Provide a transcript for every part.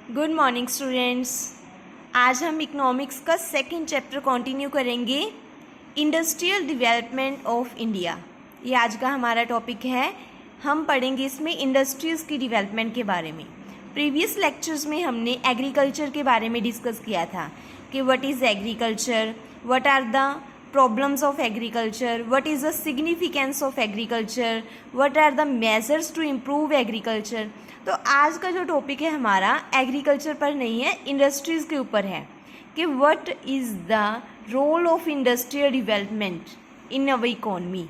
Good morning students. आज हम economics का सेकंड चैप्टर कंटिन्यू करेंगे, इंडस्ट्रियल डेवलपमेंट ऑफ इंडिया। ये आज का हमारा टॉपिक है। हम पढ़ेंगे इसमें इंडस्ट्रीज़ की डेवलपमेंट के बारे में। प्रीवियस लेक्चर्स में हमने एग्रीकल्चर के बारे में डिस्कस किया था कि what is agriculture, what are the problems of agriculture, what is the significance of agriculture, what are the measures to improve agriculture। तो आज का जो टॉपिक है हमारा एग्रीकल्चर पर नहीं है, इंडस्ट्रीज़ के ऊपर है कि what is the role of industrial development in our economy.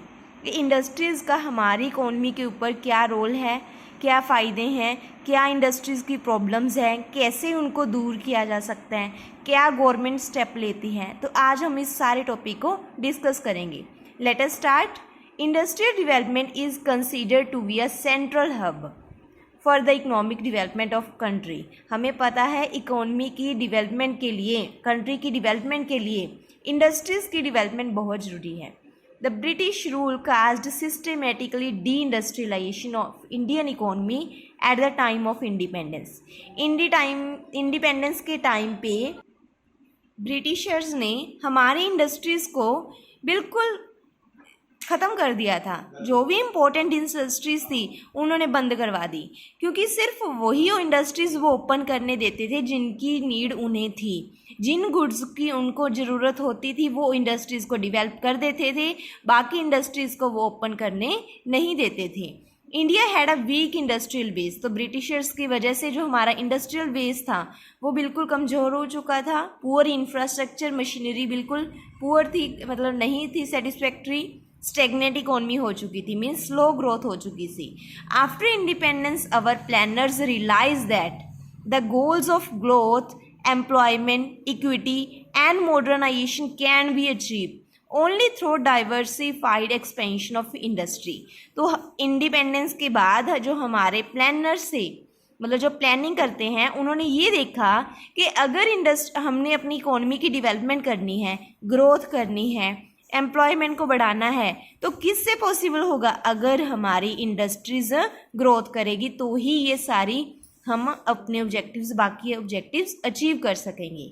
Industries का हमारी इकोनमी के ऊपर क्या रोल है, क्या फ़ायदे हैं, क्या इंडस्ट्रीज़ की प्रॉब्लम्स हैं, कैसे उनको दूर किया जा सकता है, क्या गवर्नमेंट स्टेप लेती है। तो आज हम इस सारे टॉपिक को डिस्कस करेंगे। Let us start. Industrial development is considered to be a central hub for the economic development of country. हमें पता है इकोनॉमी की डेवलपमेंट के लिए, कंट्री की डेवलपमेंट के लिए इंडस्ट्रीज़ की डेवलपमेंट बहुत ज़रूरी है। The British rule caused systematically deindustrialization of Indian economy at the time of independence। Independence के टाइम पे ब्रिटिशर्स ने हमारी इंडस्ट्रीज़ को बिल्कुल ख़त्म कर दिया था। जो भी इम्पोर्टेंट इंडस्ट्रीज़ थी उन्होंने बंद करवा दी, क्योंकि सिर्फ वही इंडस्ट्रीज़ वो ओपन करने देते थे जिनकी नीड उन्हें थी। जिन गुड्स की उनको ज़रूरत होती थी वो इंडस्ट्रीज़ को डेवलप कर देते थे, बाकी इंडस्ट्रीज़ को वो ओपन करने नहीं देते थे। India had a weak industrial base. तो ब्रिटिशर्स की वजह से जो हमारा इंडस्ट्रियल बेस था वो बिल्कुल कमज़ोर हो चुका था। पुअर इंफ्रास्ट्रक्चर, मशीनरी बिल्कुल पुअर थी, मतलब नहीं थी सेटिस्फैक्ट्री। स्टेगनेट इकोनॉमी हो चुकी थी, मीन्स स्लो ग्रोथ हो चुकी थी। After independence our planners realize that the goals of growth, employment, equity and modernization can be achieve only through diversified expansion of industry. तो इंडिपेंडेंस के बाद जो हमारे प्लानर्स थे, मतलब जो प्लानिंग करते हैं, उन्होंने ये देखा कि अगर हमने अपनी इकोनॉमी की डेवलपमेंट करनी है, ग्रोथ करनी है, एम्प्लॉयमेंट को बढ़ाना है, तो किससे पॉसिबल होगा? अगर हमारी इंडस्ट्रीज ग्रोथ करेगी तो ही ये सारी हम अपने ऑब्जेक्टिव्स, बाकी ऑब्जेक्टिव्स अचीव कर सकेंगे।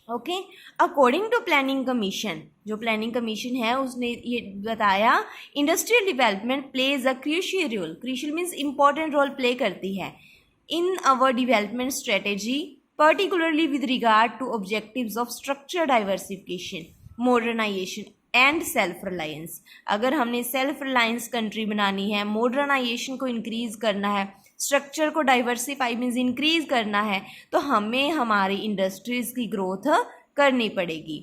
Okay, according to planning commission, जो प्लानिंग कमीशन है उसने ये बताया industrial development plays a crucial role. Crucial means important role play करती है in our development strategy, particularly with regard to objectives of structure diversification, modernization and self reliance. अगर हमने self reliance country बनानी है, मॉडर्नाइजेशन को increase करना है, structure को डाइवर्सिफाई मीन्स इंक्रीज़ करना है, तो हमें हमारी इंडस्ट्रीज़ की ग्रोथ करनी पड़ेगी।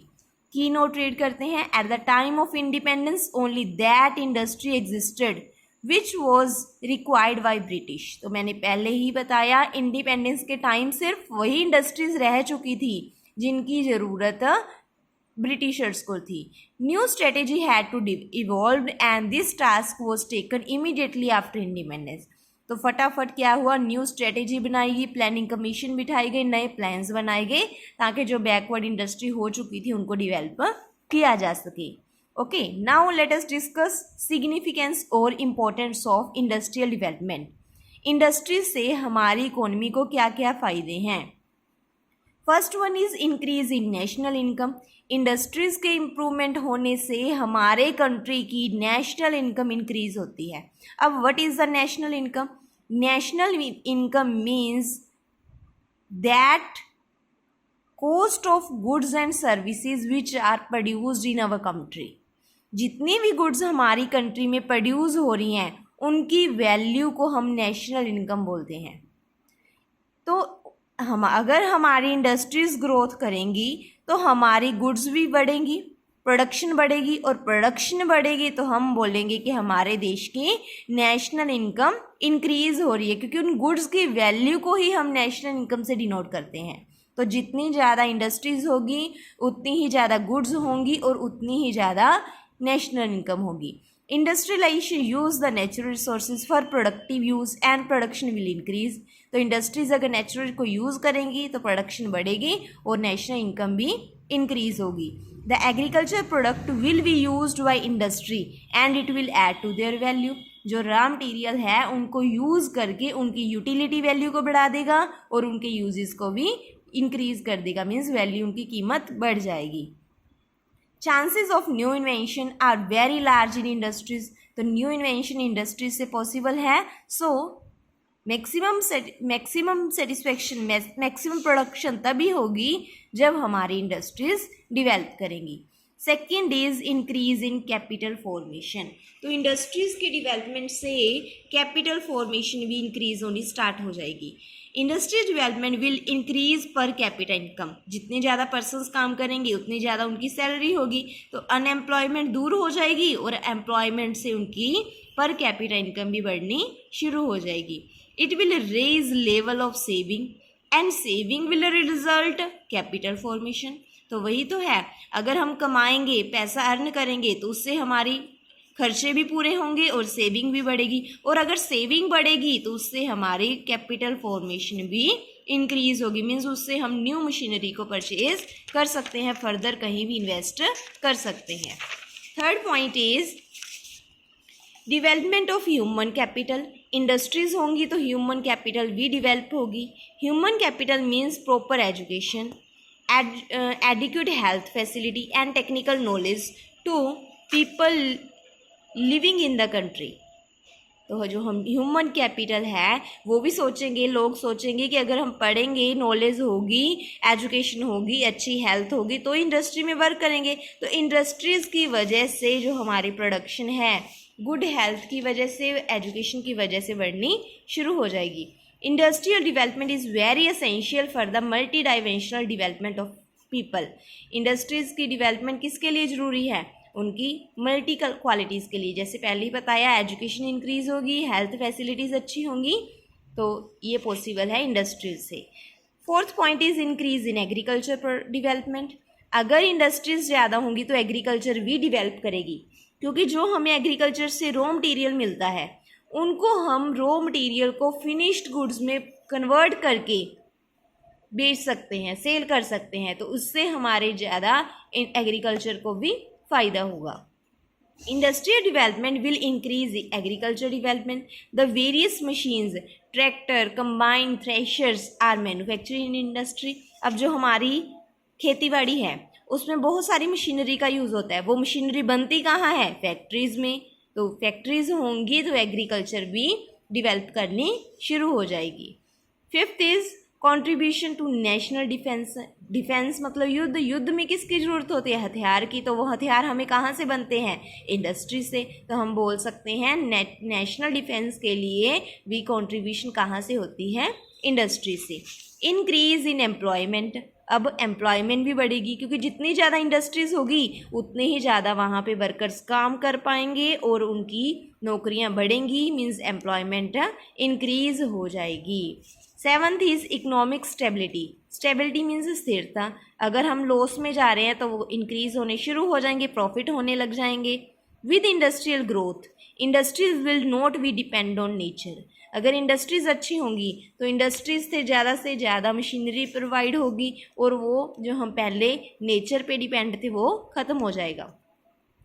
की नोट रीड करते हैं। At the time of independence only that industry existed which was required by British. तो मैंने पहले ही बताया इंडिपेंडेंस के टाइम सिर्फ वही इंडस्ट्रीज़ रह चुकी थी जिनकी ज़रूरत ब्रिटिशर्स को थी। New strategy had to evolve and this task was taken immediately after independence. तो फटाफट क्या हुआ, न्यू स्ट्रेटेजी बनाई गई, प्लानिंग कमीशन बिठाई गई, नए प्लान्स बनाए गए ताकि जो बैकवर्ड इंडस्ट्री हो चुकी थी उनको डेवलप किया जा सके। Okay, now let us discuss significance और importance of industrial development. Industry से हमारी इकोनॉमी को क्या क्या फ़ायदे हैं। First one is increase in national income. Industries के इम्प्रूवमेंट होने से हमारे कंट्री की नेशनल इनकम इंक्रीज होती है। अब what is the national income? National income means that cost of goods and services which are produced in our country. जितनी भी गुड्स हमारी कंट्री में प्रोड्यूस हो रही हैं उनकी वैल्यू को हम नेशनल इनकम बोलते हैं। तो अगर हमारी इंडस्ट्रीज़ ग्रोथ करेंगी तो हमारी गुड्स भी बढ़ेंगी, प्रोडक्शन बढ़ेगी, और प्रोडक्शन बढ़ेगी तो हम बोलेंगे कि हमारे देश की नेशनल इनकम इंक्रीज हो रही है, क्योंकि उन गुड्स की वैल्यू को ही हम नेशनल इनकम से डिनोट करते हैं। तो जितनी ज़्यादा इंडस्ट्रीज़ होगी उतनी ही ज़्यादा गुड्स होंगी और उतनी ही ज़्यादा नेशनल इनकम होगी। Industrialization use the natural resources for productive use and production will increase. तो इंडस्ट्रीज़ अगर नेचुरल को यूज़ करेंगी तो प्रोडक्शन बढ़ेगी और नेशनल इनकम भी इंक्रीज होगी। The agriculture product will be used by industry and it will add to their value. जो रॉ मटेरियल है उनको यूज़ करके उनकी यूटिलिटी वैल्यू को बढ़ा देगा और उनके यूजेस को भी इंक्रीज कर देगा, मीन्स वैल्यू उनकी कीमत बढ़ जाएगी। Chances of new invention are very large in industries, तो न्यू इन्वेंशन इंडस्ट्रीज से पॉसिबल है। So maximum satisfaction, maximum production तभी होगी जब हमारी इंडस्ट्रीज डिवेल्प करेंगी। Second is increase in capital formation, तो इंडस्ट्रीज के डिवेलपमेंट से कैपिटल फॉर्मेशन भी इंक्रीज होनी स्टार्ट हो जाएगी। Industry development will increase per capita income, जितने ज़्यादा पर्सन्स काम करेंगे उतनी ज़्यादा उनकी सैलरी होगी, तो अनएम्प्लॉयमेंट दूर हो जाएगी और एम्प्लॉयमेंट से उनकी पर कैपिटा इनकम भी बढ़नी शुरू हो जाएगी। It will raise level of saving and saving will result capital formation, तो वही तो है, अगर हम कमाएंगे, पैसा अर्न करेंगे तो उससे हमारी खर्चे भी पूरे होंगे और सेविंग भी बढ़ेगी, और अगर सेविंग बढ़ेगी तो उससे हमारी कैपिटल फॉर्मेशन भी इंक्रीज होगी, मीन्स उससे हम न्यू मशीनरी को परचेज कर सकते हैं, फर्दर कहीं भी इन्वेस्ट कर सकते हैं। Third point is development of human capital, industries होंगी तो ह्यूमन कैपिटल भी डेवलप होगी। Human capital means proper education, adequate health facility and technical knowledge to people living in the country, तो जो हम ह्यूमन कैपिटल है वो भी सोचेंगे, लोग सोचेंगे कि अगर हम पढ़ेंगे, नॉलेज होगी, एजुकेशन होगी, अच्छी हेल्थ होगी तो इंडस्ट्री में वर्क करेंगे, तो इंडस्ट्रीज़ की वजह से जो हमारी प्रोडक्शन है गुड हेल्थ की वजह से, एजुकेशन की वजह से बढ़नी शुरू हो जाएगी। Industrial development is very essential for the multi dimensional development of people, industries की डेवलपमेंट किसके लिए ज़रूरी है, उनकी मल्टी क्वालिटीज़ के लिए, जैसे पहले ही बताया एजुकेशन इंक्रीज़ होगी, हेल्थ फैसिलिटीज़ अच्छी होंगी, तो ये पॉसिबल है इंडस्ट्रीज से। Fourth point is increase in agriculture development, अगर इंडस्ट्रीज ज़्यादा होंगी तो एग्रीकल्चर भी डेवलप करेगी, क्योंकि जो हमें एग्रीकल्चर से रॉ मटेरियल मिलता है उनको हम रॉ मटेरियल को फिनिश्ड गुड्स में कन्वर्ट करके बेच सकते हैं, सेल कर सकते हैं, तो उससे हमारे ज़्यादा एग्रीकल्चर को भी फ़ायदा होगा। Industrial development will increase agriculture development, the various machines, tractor, combine, threshers are manufacturing in industry, अब जो हमारी खेतीबाड़ी है उसमें बहुत सारी मशीनरी का यूज़ होता है, वो मशीनरी बनती कहाँ है, फैक्ट्रीज़ में, तो फैक्ट्रीज होंगी तो एग्रीकल्चर भी डेवलप करनी शुरू हो जाएगी। Fifth is contribution to national defence, defence मतलब युद्ध, युद्ध में किसकी ज़रूरत होती है, हथियार की, तो वो हथियार हमें कहाँ से बनते हैं, इंडस्ट्री से, तो हम बोल सकते हैं नेशनल डिफेंस के लिए भी कंट्रीब्यूशन कहाँ से होती है, इंडस्ट्री से। इंक्रीज इन एम्प्लॉयमेंट, अब एम्प्लॉयमेंट भी बढ़ेगी, क्योंकि जितनी ज़्यादा इंडस्ट्रीज़ होगी उतने ही ज़्यादा वहाँ पे वर्कर्स काम कर पाएंगे और उनकी नौकरियाँ बढ़ेंगी, मींस एम्प्लॉयमेंट इंक्रीज हो जाएगी। Seventh is economic stability, stability means स्थिरता, अगर हम लॉस में जा रहे हैं तो वो इंक्रीज होने शुरू हो जाएंगे, प्रॉफिट होने लग जाएंगे। With industrial growth, industries will not be depend on nature, अगर इंडस्ट्रीज़ अच्छी होंगी तो इंडस्ट्रीज़ से ज़्यादा मशीनरी प्रोवाइड होगी और वो जो हम पहले नेचर पे डिपेंड थे वो ख़त्म हो जाएगा।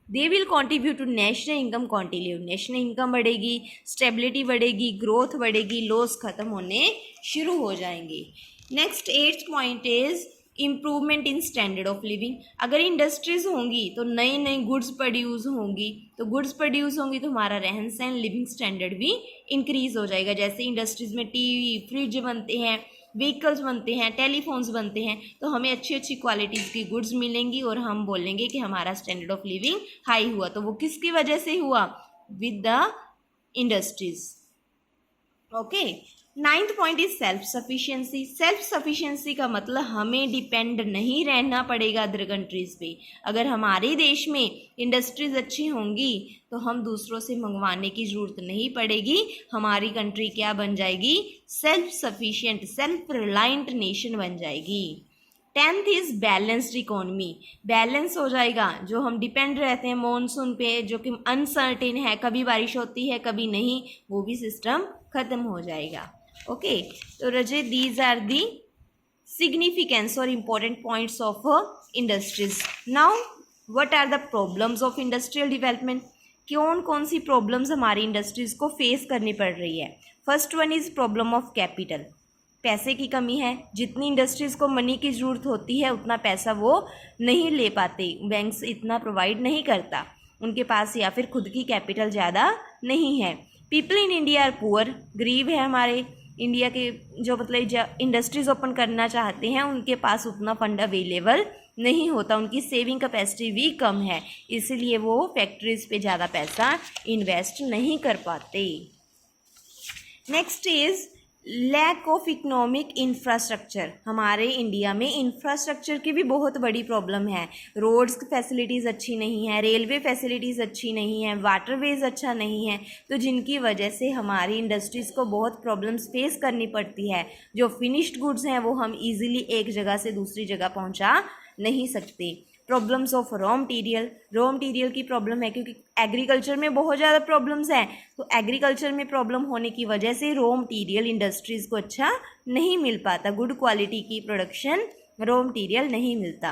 They will contribute to national income continue, national income बढ़ेगी, स्टेबिलिटी बढ़ेगी, ग्रोथ बढ़ेगी, लॉस ख़त्म होने शुरू हो जाएंगे। Next 8th point is improvement in standard of living, अगर इंडस्ट्रीज होंगी तो नई नई गुड्स प्रोड्यूस होंगी, तो गुड्स प्रोड्यूस होंगी तो हमारा रहन सहन, लिविंग स्टैंडर्ड भी इंक्रीज हो जाएगा। जैसे इंडस्ट्रीज में टीवी, फ्रिज बनते हैं, व्हीकल्स बनते हैं, टेलीफोन्स बनते हैं, तो हमें अच्छी अच्छी क्वालिटीज़ की गुड्स मिलेंगी और हम बोलेंगे कि हमारा स्टैंडर्ड ऑफ लिविंग हाई हुआ, तो वो किसकी वजह से हुआ, with the industries. Okay, 9th point is self sufficiency, self sufficiency का मतलब हमें डिपेंड नहीं रहना पड़ेगा अदर कंट्रीज़ पे, अगर हमारे देश में इंडस्ट्रीज अच्छी होंगी तो हम दूसरों से मंगवाने की ज़रूरत नहीं पड़ेगी, हमारी कंट्री क्या बन जाएगी, self sufficient, self reliant nation बन जाएगी। 10th is balanced economy, balance हो जाएगा, जो हम डिपेंड रहते हैं मॉनसून पे जो कि अनसर्टेन है, कभी बारिश होती है कभी नहीं, वो भी सिस्टम ख़त्म हो जाएगा। ओके, तो रजे दीज आर दी सिग्निफिकेंस और important points of industries. Now what are the problems of industrial development, कौन कौन सी प्रॉब्लम्स हमारी इंडस्ट्रीज़ को फेस करनी पड़ रही है। First one is problem of capital, पैसे की कमी है। जितनी इंडस्ट्रीज़ को मनी की ज़रूरत होती है उतना पैसा वो नहीं ले पाते, बैंक्स इतना प्रोवाइड नहीं करता उनके पास, या फिर खुद की कैपिटल ज़्यादा नहीं है। People in India are poor, गरीब है हमारे इंडिया के जो मतलब इंडस्ट्रीज़ ओपन करना चाहते हैं उनके पास उतना फंड अवेलेबल नहीं होता, उनकी सेविंग कैपेसिटी भी कम है, इसलिए वो फैक्ट्रीज़ पे ज़्यादा पैसा इन्वेस्ट नहीं कर पाते। Next is lack of economic infrastructure. हमारे इंडिया में इंफ्रास्ट्रक्चर की भी बहुत बड़ी प्रॉब्लम है। रोड्स की फैसिलिटीज़ अच्छी नहीं है, रेलवे फैसिलिटीज़ अच्छी नहीं है, वाटरवेज अच्छा नहीं है, तो जिनकी वजह से हमारी इंडस्ट्रीज़ को बहुत प्रॉब्लम्स फेस करनी पड़ती है। जो फिनिश्ड गुड्स हैं वो हम इजीली एक जगह से दूसरी जगह पहुंचा नहीं सकते। प्रॉब्लम्स ऑफ रॉ मटीरियल की प्रॉब्लम है, क्योंकि एग्रीकल्चर में बहुत ज़्यादा प्रॉब्लम्स हैं, तो एग्रीकल्चर में प्रॉब्लम होने की वजह से रॉ मटीरियल इंडस्ट्रीज़ को अच्छा नहीं मिल पाता, गुड क्वालिटी की प्रोडक्शन रॉ मटीरियल नहीं मिलता।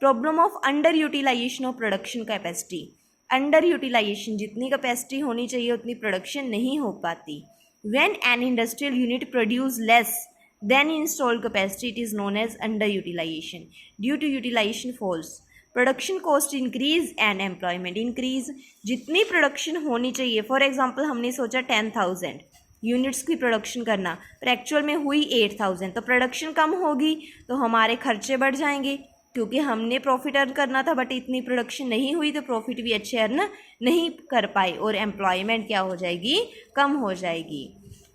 Problem of under utilization of production capacity, under utilization, जितनी कैपेसिटी होनी चाहिए उतनी प्रोडक्शन नहीं हो पाती। When an industrial unit produce less then installed capacity, it is known as underutilization. Due to utilization falls, production cost increase and employment increase. जितनी production होनी चाहिए, फॉर एग्जांपल हमने सोचा 10,000 यूनिट्स की प्रोडक्शन करना, पर एक्चुअल में हुई 8,000, तो प्रोडक्शन कम होगी तो हमारे खर्चे बढ़ जाएंगे, क्योंकि हमने प्रॉफिट अर्न करना था बट इतनी प्रोडक्शन नहीं हुई तो प्रॉफिट भी अच्छे अर्न नहीं कर पाए, और एम्प्लॉयमेंट क्या हो जाएगी, कम हो जाएगी।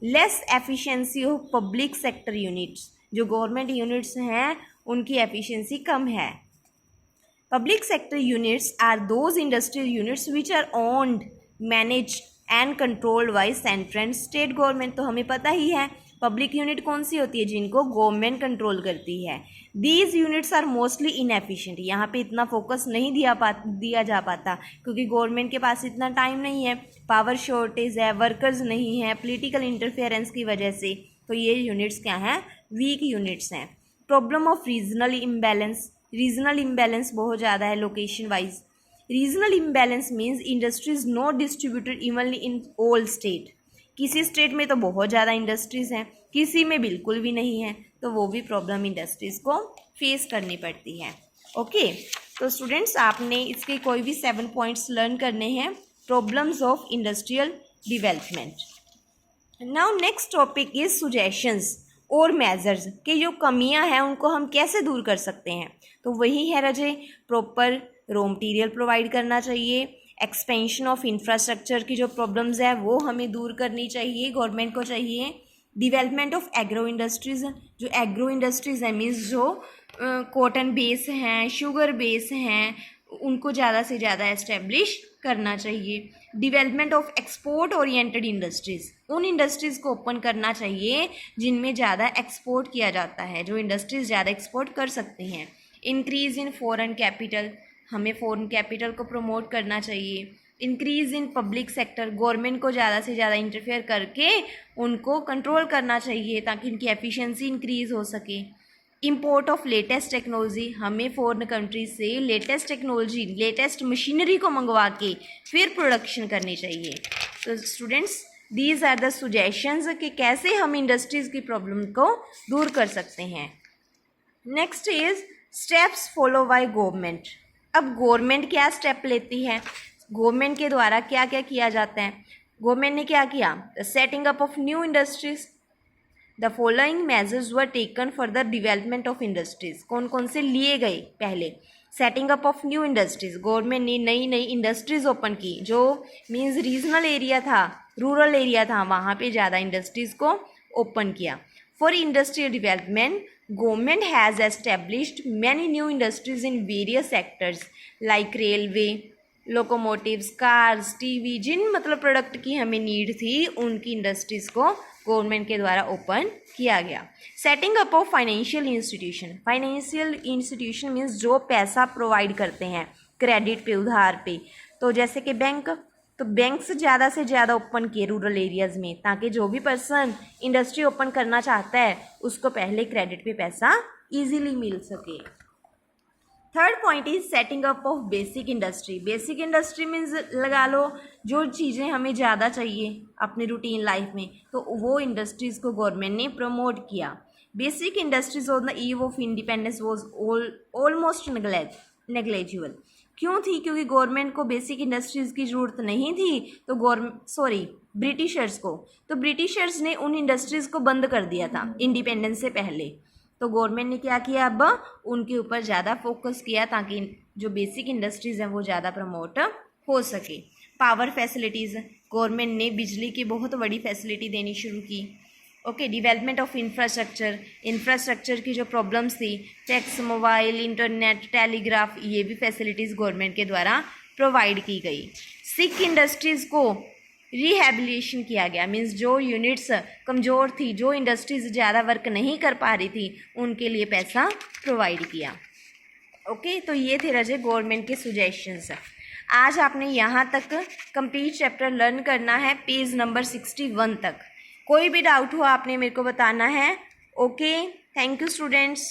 Less efficiency of public sector units, जो गवर्नमेंट यूनिट्स हैं उनकी एफिशिएंसी कम है। Public sector units are those industrial units which are owned, managed and controlled by central and state government. तो हमें पता ही है पब्लिक यूनिट कौन सी होती है, जिनको गवर्नमेंट कंट्रोल करती है। These units are mostly inefficient, यहाँ पे इतना फोकस नहीं दिया जा पाता क्योंकि गवर्नमेंट के पास इतना टाइम नहीं है, पावर शॉर्टेज है, वर्कर्स नहीं है, पॉलिटिकल इंटरफेरेंस की वजह से, तो ये यूनिट्स क्या हैं, वीक यूनिट्स हैं। Problem of regional imbalance, regional imbalance बहुत ज़्यादा है location wise. Regional imbalance means industries not distributed evenly in all state, किसी स्टेट में तो बहुत ज़्यादा इंडस्ट्रीज़ हैं, किसी में बिल्कुल भी नहीं है, तो वो भी प्रॉब्लम इंडस्ट्रीज़ को फेस करनी पड़ती है। ओके, तो स्टूडेंट्स आपने इसके कोई भी 7 पॉइंट्स लर्न करने हैं, problems of industrial development. Now next topic is suggestions और मेजर्स, कि जो कमियां हैं उनको हम कैसे दूर कर सकते हैं। तो वही है रजे, प्रॉपर रॉ मटीरियल प्रोवाइड करना चाहिए, एक्सपेंशन ऑफ इंफ्रास्ट्रक्चर की जो प्रॉब्लम्स है वो हमें दूर करनी चाहिए, गवर्नमेंट को चाहिए। डेवलपमेंट ऑफ एग्रो इंडस्ट्रीज़, जो एग्रो इंडस्ट्रीज़ हैं मीन्स जो कॉटन बेस हैं, शुगर बेस हैं, उनको ज़्यादा से ज़्यादा एस्टेब्लिश करना चाहिए। Development of export oriented industries, उन इंडस्ट्रीज़ को ओपन करना चाहिए जिनमें ज़्यादा एक्सपोर्ट किया जाता है, जो इंडस्ट्रीज़ ज़्यादा एक्सपोर्ट कर सकते हैं। इंक्रीज़ इन फॉरेन कैपिटल, हमें फॉरेन कैपिटल को प्रमोट करना चाहिए। Increase in public sector, government को ज़्यादा से ज़्यादा इंटरफेयर करके उनको कंट्रोल करना चाहिए ताकि इनकी एफिशिएंसी इंक्रीज़ हो सके। इंपोर्ट ऑफ लेटेस्ट टेक्नोलॉजी, हमें फॉरेन कंट्री से लेटेस्ट टेक्नोलॉजी, लेटेस्ट मशीनरी को मंगवा के फिर प्रोडक्शन करनी चाहिए। तो students these are the suggestions कि कैसे हम इंडस्ट्रीज़ की प्रॉब्लम को दूर कर सकते हैं। Next is steps follow by government. अब गवर्नमेंट क्या स्टेप लेती है, गवर्नमेंट के द्वारा क्या क्या किया जाता है। गवर्नमेंट ने क्या किया, the setting up of new industries, the following measures were taken for the development of industries. कौन कौन से लिए गए, पहले setting up of new industries, government ने नई नई इंडस्ट्रीज ओपन की, जो मीन्स रीजनल एरिया था, रूरल एरिया था, वहाँ पे ज़्यादा इंडस्ट्रीज को ओपन किया। For industrial development government has established many new industries in various sectors like railway, locomotives, cars, TV, जिन मतलब प्रोडक्ट की हमें नीड थी उनकी इंडस्ट्रीज़ को गवर्नमेंट के द्वारा ओपन किया गया। Setting up of financial institution, financial institution means जो पैसा प्रोवाइड करते हैं क्रेडिट पे, उधार पे, तो जैसे कि बैंक, तो बैंक्स ज़्यादा से ज़्यादा ओपन किए रूरल एरियाज़ में ताकि जो भी पर्सन इंडस्ट्री ओपन करना चाहता है उसको पहले क्रेडिट पे पैसा इजीली मिल सके। Third point is setting up of basic industry. Basic industry means लगा लो जो चीज़ें हमें ज़्यादा चाहिए अपनी रूटीन लाइफ में, तो वो इंडस्ट्रीज़ को गवर्नमेंट ने प्रमोट किया। Basic industries on the eve of independence was almost negligible. क्यों थी? क्योंकि गवर्नमेंट को बेसिक इंडस्ट्रीज़ की ज़रूरत नहीं थी, तो ब्रिटिशर्स को, तो ब्रिटिशर्स ने उन इंडस्ट्रीज़ को बंद कर दिया था इंडिपेंडेंस से पहले। तो गवर्नमेंट ने क्या किया, अब उनके ऊपर ज़्यादा फोकस किया ताकि जो बेसिक इंडस्ट्रीज़ हैं वो ज़्यादा प्रमोट हो सके। पावर फैसिलिटीज़, गवर्नमेंट ने बिजली की बहुत बड़ी फैसिलिटी देनी शुरू की। ओके, डेवलपमेंट ऑफ इंफ्रास्ट्रक्चर की जो प्रॉब्लम्स थी, फैक्स, मोबाइल, इंटरनेट, टेलीग्राफ, ये भी फैसिलिटीज़ गवर्नमेंट के द्वारा प्रोवाइड की गई। सिक इंडस्ट्रीज़ को रिहेबिलिटेशन किया गया, मीन्स जो यूनिट्स कमज़ोर थी, जो इंडस्ट्रीज़ ज़्यादा वर्क नहीं कर पा रही थी, उनके लिए पैसा प्रोवाइड किया। ओके, तो ये थे रजे गवर्नमेंट के सुजेशंस। आज आपने यहाँ तक कंप्लीट चैप्टर लर्न करना है, पेज नंबर 61 तक। कोई भी डाउट हो आपने मेरे को बताना है। Okay, thank you students.